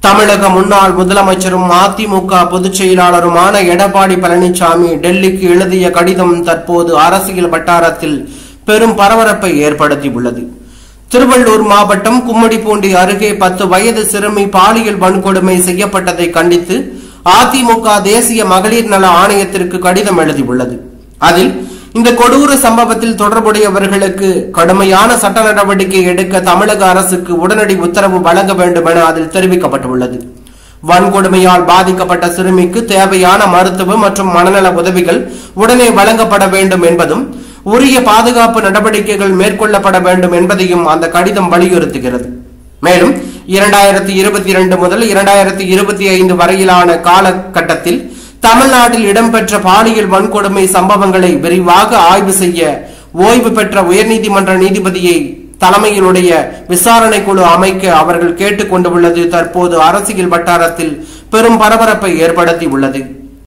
தமிழக முன்னாள் முதலமைச்சரும் அதிமுக பொதுச் செயலாளருமான எடப்பாடி பழனிசாமி டெல்லிக்கு எழுதிய கடிதம் தற்போது அரசியல் வட்டாரத்தில் பெரும் பரபரப்பை ஏற்படுத்தியுள்ளது. திருவள்ளூர் மாவட்டம் கும்மிடிப்பூண்டி அருகே 10 வயது சிறுமி பாலியல் வன்கொடுமை செய்யப்பட்டதை கண்டித்து அதிமுக தேசிய மகளிர் நல ஆணையத்திற்கு கடிதம் எழுதியுள்ளது. அதில் இந்த கொடூர சம்பவத்தில் தொடர்புடையவர்களுக்கு கடுமையான சட்ட நடவடிக்கை எடுக்க தமிழக அரசுக்கு உடனடி உத்தரவு வழங்க வேண்டும் என அதில் தெரிவிக்கப்பட்டுள்ளது. வன்கொடுமையால் பாதிக்கப்பட்ட சிறுமிக்கு தேவையான மருத்துவ மற்றும் மனநல உதவிகள் உடனே வழங்கப்பட வேண்டும் என்பதும் உரிய பாதுகாப்பு நடவடிக்கைகள் மேற்கொள்ளப்பட வேண்டும் என்பதையும் அந்த கடிதம் வலியுறுத்துகிறது. மேலும் 2022 முதல் 2025 வரையிலான காலகட்டத்தில் தமிழ்நாட்டில் இடம்பெற்ற பாலியல் வன்கொடுமை சம்பவங்களை விரிவாக ஆய்வு செய்ய ஓய்வு பெற்ற உயர்நீதிமன்ற நீதிபதியை தலைமையிலுடைய விசாரணை குழு அமைக்க அவர்கள் கேட்டுக் கொண்டுள்ளது தற்போது அரசியல் வட்டாரத்தில் பெரும் பரபரப்பை ஏற்படுத்தியுள்ளது.